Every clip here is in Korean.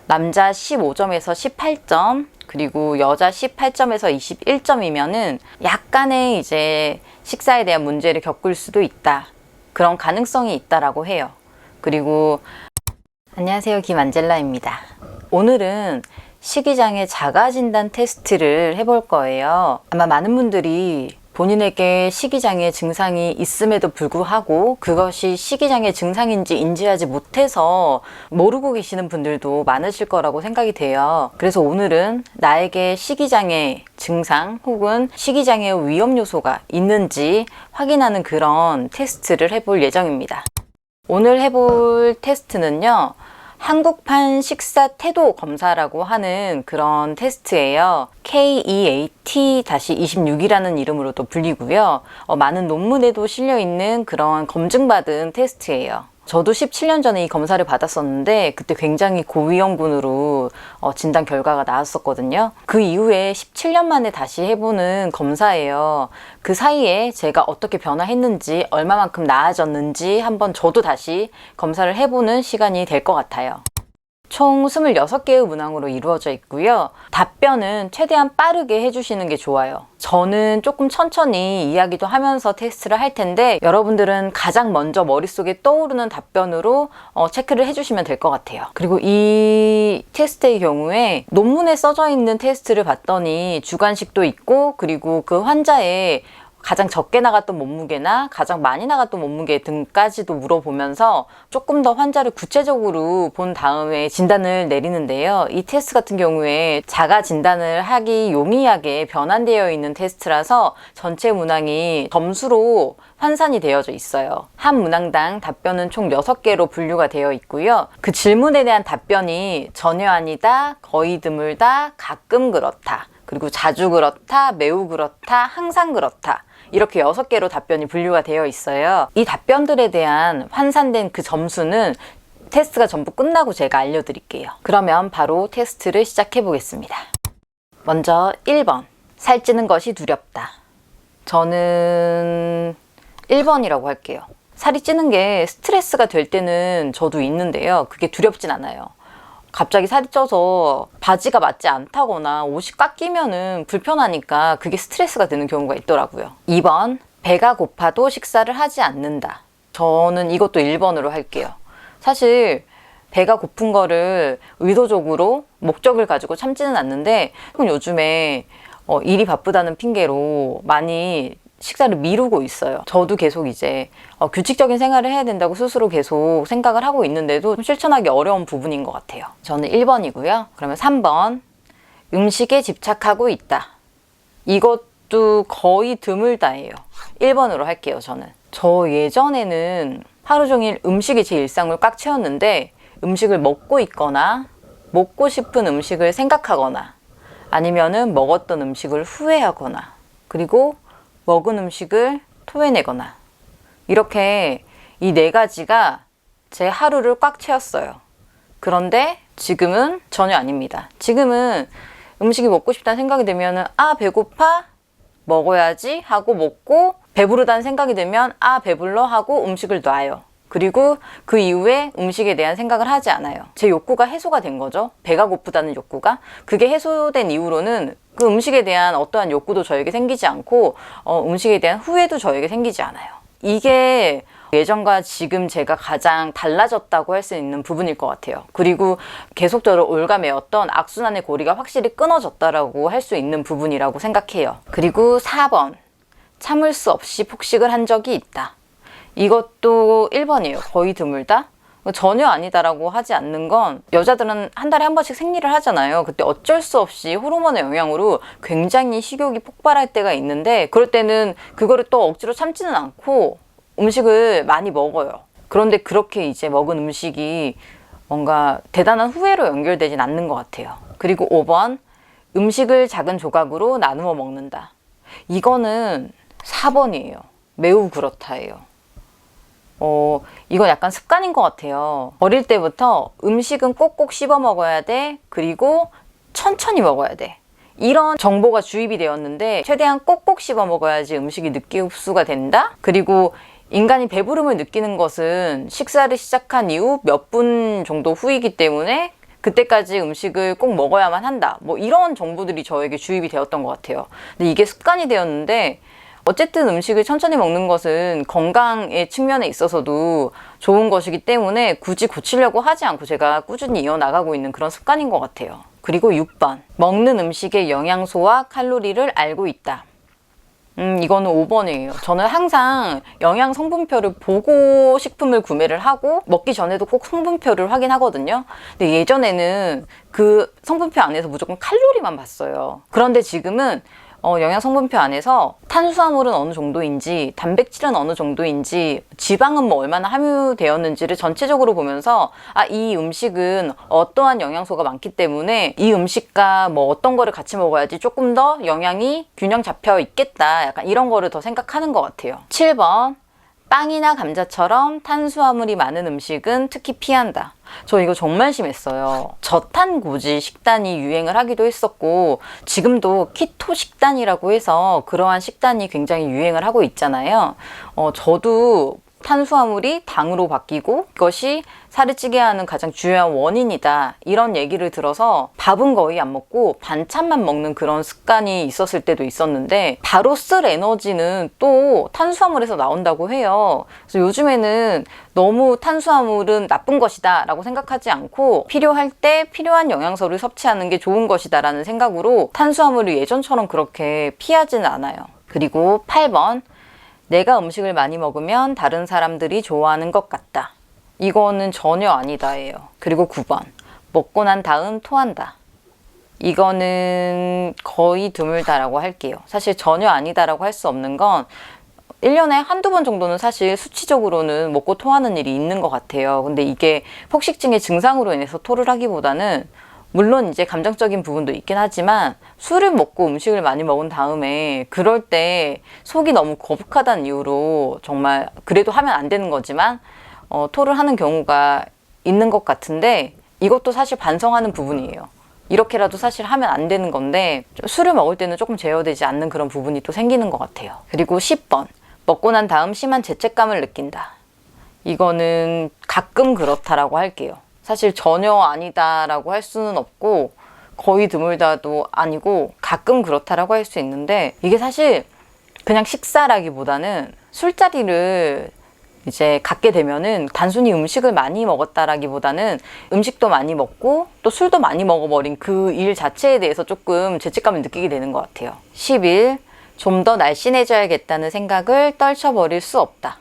남자 15점에서 18점, 그리고 여자 18점에서 21점이면은 약간의 이제 식사에 대한 문제를 겪을 수도 있다. 그런 가능성이 있다라고 해요. 그리고 안녕하세요, 김안젤라입니다. 오늘은 식이장애 자가진단 테스트를 해볼 거예요. 아마 많은 분들이 본인에게 식이장애 증상이 있음에도 불구하고 그것이 식이장애 증상인지 인지하지 못해서 모르고 계시는 분들도 많으실 거라고 생각이 돼요. 그래서 오늘은 나에게 식이장애 증상 혹은 식이장애의 위험 요소가 있는지 확인하는 그런 테스트를 해볼 예정입니다. 오늘 해볼 테스트는요, 한국판 식사 태도 검사라고 하는 그런 테스트예요. KEAT-26이라는 이름으로도 불리고요. 많은 논문에도 실려있는 그런 검증받은 테스트예요. 저도 17년 전에 이 검사를 받았었는데 그때 굉장히 고위험군으로 진단 결과가 나왔었거든요. 그 이후에 17년 만에 다시 해보는 검사예요. 그 사이에 제가 어떻게 변화했는지, 얼마만큼 나아졌는지 한번 저도 다시 검사를 해보는 시간이 될 것 같아요. 총 26개의 문항으로 이루어져 있고요. 답변은 최대한 빠르게 해주시는 게 좋아요. 저는 조금 천천히 이야기도 하면서 테스트를 할 텐데 여러분들은 가장 먼저 머릿속에 떠오르는 답변으로 체크를 해주시면 될 것 같아요. 그리고 이 테스트의 경우에 논문에 써져 있는 테스트를 봤더니 주관식도 있고, 그리고 그 환자의 가장 적게 나갔던 몸무게나 가장 많이 나갔던 몸무게 등까지도 물어보면서 조금 더 환자를 구체적으로 본 다음에 진단을 내리는데요. 이 테스트 같은 경우에 자가 진단을 하기 용이하게 변환되어 있는 테스트라서 전체 문항이 점수로 환산이 되어져 있어요. 한 문항당 답변은 총 6개로 분류가 되어 있고요. 그 질문에 대한 답변이 전혀 아니다, 거의 드물다, 가끔 그렇다, 그리고 자주 그렇다, 매우 그렇다, 항상 그렇다, 이렇게 6개로 답변이 분류가 되어 있어요. 이 답변들에 대한 환산된 그 점수는 테스트가 전부 끝나고 제가 알려드릴게요. 그러면 바로 테스트를 시작해 보겠습니다. 먼저 1번, 살찌는 것이 두렵다. 저는 1번이라고 할게요. 살이 찌는 게 스트레스가 될 때는 저도 있는데요, 그게 두렵진 않아요. 갑자기 살이 쪄서 바지가 맞지 않다거나 옷이 꽉 끼면은 불편하니까 그게 스트레스가 되는 경우가 있더라고요. 2번, 배가 고파도 식사를 하지 않는다. 저는 이것도 1번으로 할게요. 사실 배가 고픈 거를 의도적으로 목적을 가지고 참지는 않는데 요즘에 일이 바쁘다는 핑계로 많이 식사를 미루고 있어요. 저도 계속 이제 규칙적인 생활을 해야 된다고 스스로 계속 생각을 하고 있는데도 실천하기 어려운 부분인 것 같아요. 저는 1번이고요. 그러면 3번, 음식에 집착하고 있다. 이것도 거의 드물다예요. 1번으로 할게요, 저는. 저 예전에는 하루 종일 음식이 제 일상을 꽉 채웠는데 음식을 먹고 있거나 먹고 싶은 음식을 생각하거나 아니면은 먹었던 음식을 후회하거나 그리고 먹은 음식을 토해내거나 이렇게 이 4가지가 제 하루를 꽉 채웠어요. 그런데 지금은 전혀 아닙니다. 지금은 음식이 먹고 싶다는 생각이 들면 배고파? 먹어야지 하고 먹고, 배부르다는 생각이 들면 배불러 하고 음식을 놔요. 그리고 그 이후에 음식에 대한 생각을 하지 않아요. 제 욕구가 해소가 된 거죠. 배가 고프다는 욕구가. 그게 해소된 이후로는 그 음식에 대한 어떠한 욕구도 저에게 생기지 않고 음식에 대한 후회도 저에게 생기지 않아요. 이게 예전과 지금 제가 가장 달라졌다고 할 수 있는 부분일 것 같아요. 그리고 계속적으로 올가매었던 악순환의 고리가 확실히 끊어졌다라고 할 수 있는 부분이라고 생각해요. 그리고 4번, 참을 수 없이 폭식을 한 적이 있다. 이것도 1번이에요. 거의 드물다. 전혀 아니다라고 하지 않는 건, 여자들은 한 달에 한 번씩 생리를 하잖아요. 그때 어쩔 수 없이 호르몬의 영향으로 굉장히 식욕이 폭발할 때가 있는데, 그럴 때는 그거를 또 억지로 참지는 않고 음식을 많이 먹어요. 그런데 그렇게 이제 먹은 음식이 뭔가 대단한 후회로 연결되진 않는 것 같아요. 그리고 5번, 음식을 작은 조각으로 나누어 먹는다. 이거는 4번이에요. 매우 그렇다예요. 이건 약간 습관인 것 같아요. 어릴 때부터 음식은 꼭꼭 씹어 먹어야 돼. 그리고 천천히 먹어야 돼. 이런 정보가 주입이 되었는데 최대한 꼭꼭 씹어 먹어야지 음식이 늦게 흡수가 된다. 그리고 인간이 배부름을 느끼는 것은 식사를 시작한 이후 몇 분 정도 후이기 때문에 그때까지 음식을 꼭 먹어야만 한다. 뭐 이런 정보들이 저에게 주입이 되었던 것 같아요. 근데 이게 습관이 되었는데 어쨌든 음식을 천천히 먹는 것은 건강의 측면에 있어서도 좋은 것이기 때문에 굳이 고치려고 하지 않고 제가 꾸준히 이어나가고 있는 그런 습관인 것 같아요. 그리고 6번. 먹는 음식의 영양소와 칼로리를 알고 있다. 이거는 5번이에요. 저는 항상 영양 성분표를 보고 식품을 구매를 하고 먹기 전에도 꼭 성분표를 확인하거든요. 근데 예전에는 그 성분표 안에서 무조건 칼로리만 봤어요. 그런데 지금은 영양 성분표 안에서 탄수화물은 어느 정도인지, 단백질은 어느 정도인지, 지방은 뭐 얼마나 함유되었는지를 전체적으로 보면서 이 음식은 어떠한 영양소가 많기 때문에 이 음식과 뭐 어떤 거를 같이 먹어야지 조금 더 영양이 균형 잡혀 있겠다. 약간 이런 거를 더 생각하는 것 같아요. 7번. 빵이나 감자처럼 탄수화물이 많은 음식은 특히 피한다. 저 이거 정말 심했어요. 저탄고지 식단이 유행을 하기도 했었고 지금도 키토 식단이라고 해서 그러한 식단이 굉장히 유행을 하고 있잖아요. 저도 탄수화물이 당으로 바뀌고 그것이 살을 찌게 하는 가장 중요한 원인이다. 이런 얘기를 들어서 밥은 거의 안 먹고 반찬만 먹는 그런 습관이 있었을 때도 있었는데 바로 쓸 에너지는 또 탄수화물에서 나온다고 해요. 그래서 요즘에는 너무 탄수화물은 나쁜 것이다 라고 생각하지 않고 필요할 때 필요한 영양소를 섭취하는 게 좋은 것이다 라는 생각으로 탄수화물을 예전처럼 그렇게 피하지는 않아요. 그리고 8번. 내가 음식을 많이 먹으면 다른 사람들이 좋아하는 것 같다. 이거는 전혀 아니다예요. 그리고 9번. 먹고 난 다음 토한다. 이거는 거의 드물다라고 할게요. 사실 전혀 아니다라고 할 수 없는 건 1년에 한두 번 정도는 사실 수치적으로는 먹고 토하는 일이 있는 것 같아요. 근데 이게 폭식증의 증상으로 인해서 토를 하기보다는 물론 이제 감정적인 부분도 있긴 하지만 술을 먹고 음식을 많이 먹은 다음에 그럴 때 속이 너무 거북하다는 이유로 정말 그래도 하면 안 되는 거지만 토를 하는 경우가 있는 것 같은데 이것도 사실 반성하는 부분이에요. 이렇게라도 사실 하면 안 되는 건데 술을 먹을 때는 조금 제어되지 않는 그런 부분이 또 생기는 것 같아요. 그리고 10번. 먹고 난 다음 심한 죄책감을 느낀다. 이거는 가끔 그렇다라고 할게요. 사실 전혀 아니다라고 할 수는 없고 거의 드물다도 아니고 가끔 그렇다라고 할 수 있는데 이게 사실 그냥 식사라기보다는 술자리를 이제 갖게 되면은 단순히 음식을 많이 먹었다라기보다는 음식도 많이 먹고 또 술도 많이 먹어버린 그 일 자체에 대해서 조금 죄책감을 느끼게 되는 것 같아요. 11. 좀 더 날씬해져야겠다는 생각을 떨쳐버릴 수 없다.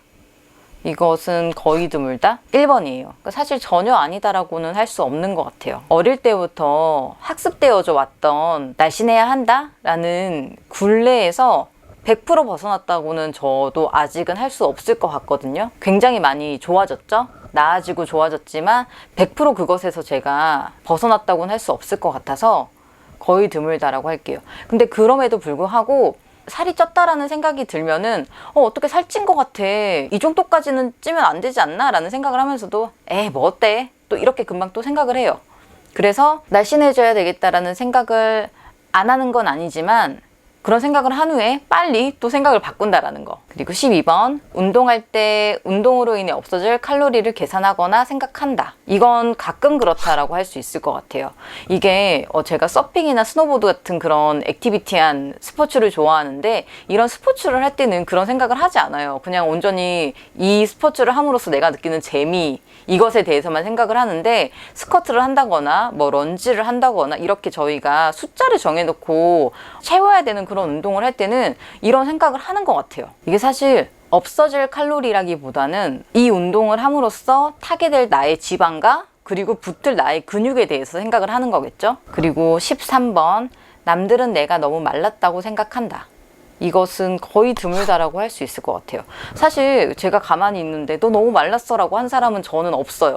이것은 거의 드물다? 1번이에요. 사실 전혀 아니다라고는 할 수 없는 것 같아요. 어릴 때부터 학습되어져 왔던 날씬해야 한다라는 굴레에서 100% 벗어났다고는 저도 아직은 할 수 없을 것 같거든요. 굉장히 많이 좋아졌죠? 나아지고 좋아졌지만 100% 그것에서 제가 벗어났다고는 할 수 없을 것 같아서 거의 드물다라고 할게요. 근데 그럼에도 불구하고 살이 쪘다라는 생각이 들면은 어떻게 살찐 것 같아. 이 정도까지는 찌면 안 되지 않나? 라는 생각을 하면서도 뭐 어때? 또 이렇게 금방 또 생각을 해요. 그래서 날씬해져야 되겠다라는 생각을 안 하는 건 아니지만 그런 생각을 한 후에 빨리 또 생각을 바꾼다라는 거. 그리고 12번. 운동할 때 운동으로 인해 없어질 칼로리를 계산하거나 생각한다. 이건 가끔 그렇다라고 할 수 있을 것 같아요. 이게 제가 서핑이나 스노보드 같은 그런 액티비티한 스포츠를 좋아하는데 이런 스포츠를 할 때는 그런 생각을 하지 않아요. 그냥 온전히 이 스포츠를 함으로써 내가 느끼는 재미 이것에 대해서만 생각을 하는데 스쿼트를 한다거나 뭐 런지를 한다거나 이렇게 저희가 숫자를 정해놓고 채워야 되는 그런 운동을 할 때는 이런 생각을 하는 것 같아요. 이게 사실 없어질 칼로리라기보다는 이 운동을 함으로써 타게 될 나의 지방과 그리고 붙을 나의 근육에 대해서 생각을 하는 거겠죠. 그리고 13번. 남들은 내가 너무 말랐다고 생각한다. 이것은 거의 드물다라고 할 수 있을 것 같아요. 사실 제가 가만히 있는데 너 너무 말랐어 라고 한 사람은 저는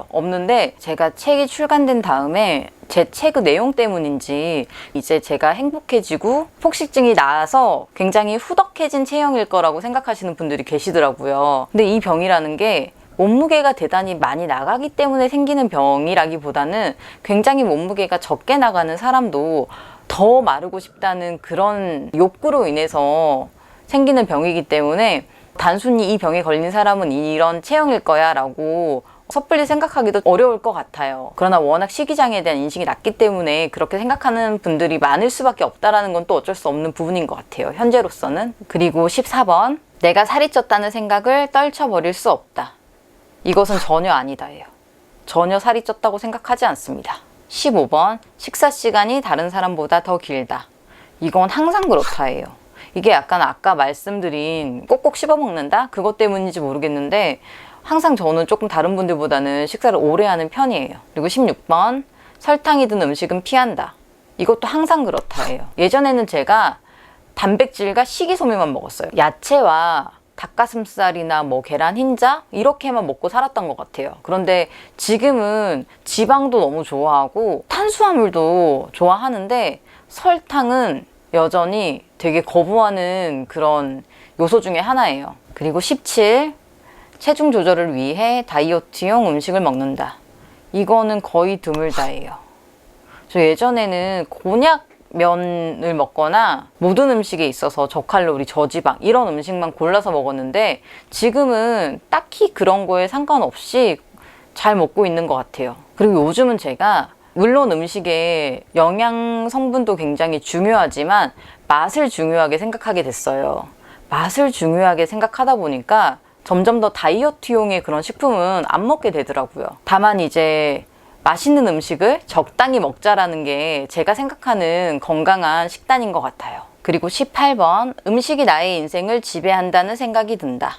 없는데 제가 책이 출간된 다음에 제 책의 내용 때문인지 이제 제가 행복해지고 폭식증이 나아서 굉장히 후덕해진 체형일 거라고 생각하시는 분들이 계시더라고요. 근데 이 병이라는 게 몸무게가 대단히 많이 나가기 때문에 생기는 병이라기보다는 굉장히 몸무게가 적게 나가는 사람도 더 마르고 싶다는 그런 욕구로 인해서 생기는 병이기 때문에 단순히 이 병에 걸린 사람은 이런 체형일 거야 라고 섣불리 생각하기도 어려울 것 같아요. 그러나 워낙 식이장애에 대한 인식이 낮기 때문에 그렇게 생각하는 분들이 많을 수밖에 없다라는 건 또 어쩔 수 없는 부분인 것 같아요. 현재로서는. 그리고 14번, 내가 살이 쪘다는 생각을 떨쳐버릴 수 없다. 이것은 전혀 아니다예요. 전혀 살이 쪘다고 생각하지 않습니다. 15번, 식사 시간이 다른 사람보다 더 길다. 이건 항상 그렇다예요. 이게 약간 아까 말씀드린 꼭꼭 씹어먹는다? 그것 때문인지 모르겠는데 항상 저는 조금 다른 분들보다는 식사를 오래 하는 편이에요. 그리고 16번, 설탕이 든 음식은 피한다. 이것도 항상 그렇다예요. 예전에는 제가 단백질과 식이섬유만 먹었어요. 야채와 닭가슴살이나 뭐 계란 흰자 이렇게만 먹고 살았던 것 같아요. 그런데 지금은 지방도 너무 좋아하고 탄수화물도 좋아하는데 설탕은 여전히 되게 거부하는 그런 요소 중에 하나예요. 그리고 17, 체중 조절을 위해 다이어트용 음식을 먹는다. 이거는 거의 드물다예요. 저 예전에는 곤약면을 먹거나 모든 음식에 있어서 저칼로리, 저지방 이런 음식만 골라서 먹었는데 지금은 딱히 그런 거에 상관없이 잘 먹고 있는 것 같아요. 그리고 요즘은 제가 물론 음식의 영양 성분도 굉장히 중요하지만 맛을 중요하게 생각하게 됐어요. 맛을 중요하게 생각하다 보니까 점점 더 다이어트용의 그런 식품은 안 먹게 되더라고요. 다만 이제 맛있는 음식을 적당히 먹자라는 게 제가 생각하는 건강한 식단인 것 같아요. 그리고 18번, 음식이 나의 인생을 지배한다는 생각이 든다.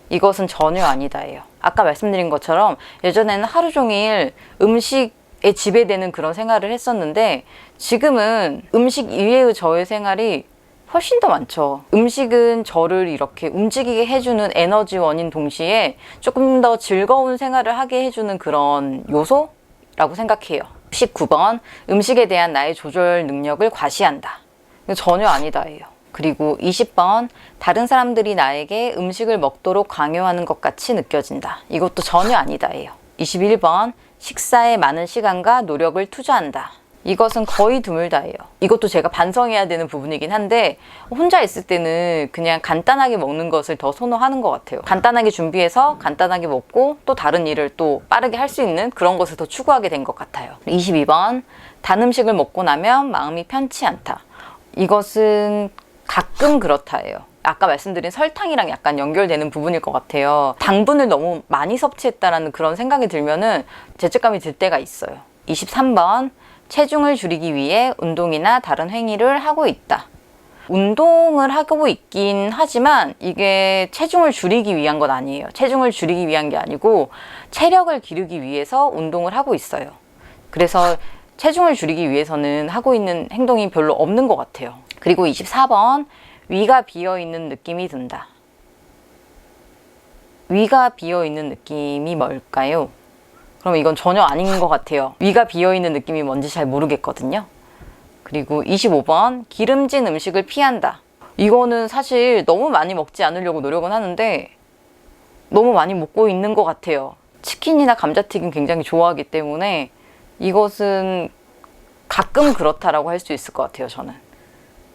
이것은 전혀 아니다예요. 아까 말씀드린 것처럼 예전에는 하루 종일 음식에 지배되는 그런 생활을 했었는데 지금은 음식 이외의 저의 생활이 훨씬 더 많죠. 음식은 저를 이렇게 움직이게 해주는 에너지원인 동시에 조금 더 즐거운 생활을 하게 해주는 그런 요소라고 생각해요. 19번, 음식에 대한 나의 조절 능력을 과시한다. 이거 전혀 아니다예요. 그리고 20번, 다른 사람들이 나에게 음식을 먹도록 강요하는 것 같이 느껴진다. 이것도 전혀 아니다예요. 21번, 식사에 많은 시간과 노력을 투자한다. 이것은 거의 드물다예요. 이것도 제가 반성해야 되는 부분이긴 한데 혼자 있을 때는 그냥 간단하게 먹는 것을 더 선호하는 것 같아요. 간단하게 준비해서 간단하게 먹고 또 다른 일을 또 빠르게 할 수 있는 그런 것을 더 추구하게 된 것 같아요. 22번, 단 음식을 먹고 나면 마음이 편치 않다. 이것은 가끔 그렇다예요. 아까 말씀드린 설탕이랑 약간 연결되는 부분일 것 같아요. 당분을 너무 많이 섭취했다라는 그런 생각이 들면은 죄책감이 들 때가 있어요. 23번, 체중을 줄이기 위해 운동이나 다른 행위를 하고 있다. 운동을 하고 있긴 하지만 이게 체중을 줄이기 위한 건 아니에요. 체중을 줄이기 위한 게 아니고 체력을 기르기 위해서 운동을 하고 있어요. 그래서 체중을 줄이기 위해서는 하고 있는 행동이 별로 없는 것 같아요. 그리고 24번, 위가 비어있는 느낌이 든다. 위가 비어있는 느낌이 뭘까요? 그럼 이건 전혀 아닌 것 같아요. 위가 비어있는 느낌이 뭔지 잘 모르겠거든요. 그리고 25번, 기름진 음식을 피한다. 이거는 사실 너무 많이 먹지 않으려고 노력은 하는데 너무 많이 먹고 있는 것 같아요. 치킨이나 감자튀김 굉장히 좋아하기 때문에 이것은 가끔 그렇다라고 할 수 있을 것 같아요, 저는.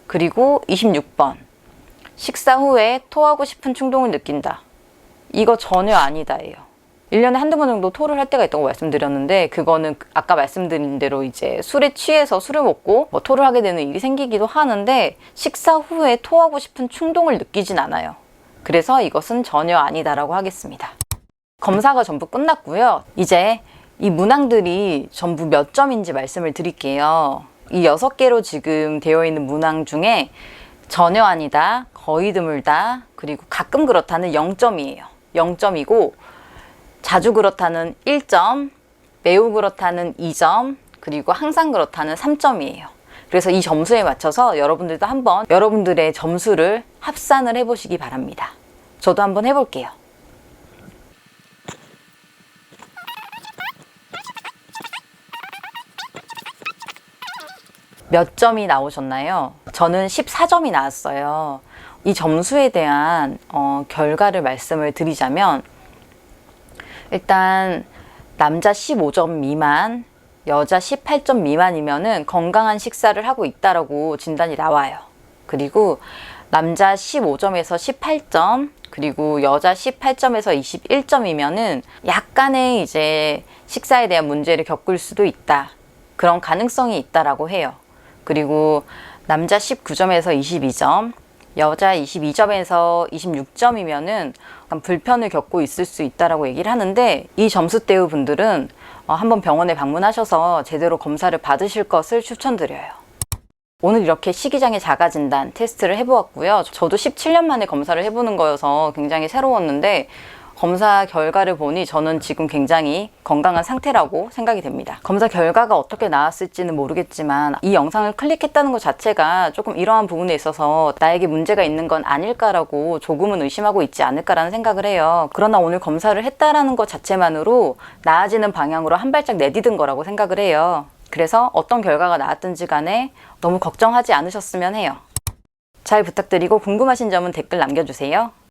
그리고 26번, 식사 후에 토하고 싶은 충동을 느낀다. 이거 전혀 아니다예요. 1년에 한두 번 정도 토를 할 때가 있다고 말씀드렸는데 그거는 아까 말씀드린 대로 이제 술에 취해서 술을 먹고 뭐 토를 하게 되는 일이 생기기도 하는데 식사 후에 토하고 싶은 충동을 느끼진 않아요. 그래서 이것은 전혀 아니다라고 하겠습니다. 검사가 전부 끝났고요. 이제 이 문항들이 전부 몇 점인지 말씀을 드릴게요. 이 6개로 지금 되어 있는 문항 중에 전혀 아니다, 거의 드물다, 그리고 가끔 그렇다는 0점이에요. 0점이고 자주 그렇다는 1점, 매우 그렇다는 2점, 그리고 항상 그렇다는 3점이에요. 그래서 이 점수에 맞춰서 여러분들도 한번 여러분들의 점수를 합산을 해보시기 바랍니다. 저도 한번 해볼게요. 몇 점이 나오셨나요? 저는 14점이 나왔어요. 이 점수에 대한 결과를 말씀을 드리자면 일단 남자 15점 미만, 여자 18점 미만이면은 건강한 식사를 하고 있다라고 진단이 나와요. 그리고 남자 15점에서 18점, 그리고 여자 18점에서 21점이면은 약간의 이제 식사에 대한 문제를 겪을 수도 있다. 그런 가능성이 있다라고 해요. 그리고 남자 19점에서 22점, 여자 22점에서 26점이면은 불편을 겪고 있을 수 있다라고 얘기를 하는데, 이 점수대의 분들은 한번 병원에 방문하셔서 제대로 검사를 받으실 것을 추천드려요. 오늘 이렇게 식이장애 자가진단 테스트를 해보았고요. 저도 17년 만에 검사를 해보는 거여서 굉장히 새로웠는데, 검사 결과를 보니 저는 지금 굉장히 건강한 상태라고 생각이 됩니다. 검사 결과가 어떻게 나왔을지는 모르겠지만 이 영상을 클릭했다는 것 자체가 조금 이러한 부분에 있어서 나에게 문제가 있는 건 아닐까라고 조금은 의심하고 있지 않을까라는 생각을 해요. 그러나 오늘 검사를 했다라는 것 자체만으로 나아지는 방향으로 한 발짝 내디딘 거라고 생각을 해요. 그래서 어떤 결과가 나왔든지 간에 너무 걱정하지 않으셨으면 해요. 잘 부탁드리고 궁금하신 점은 댓글 남겨주세요.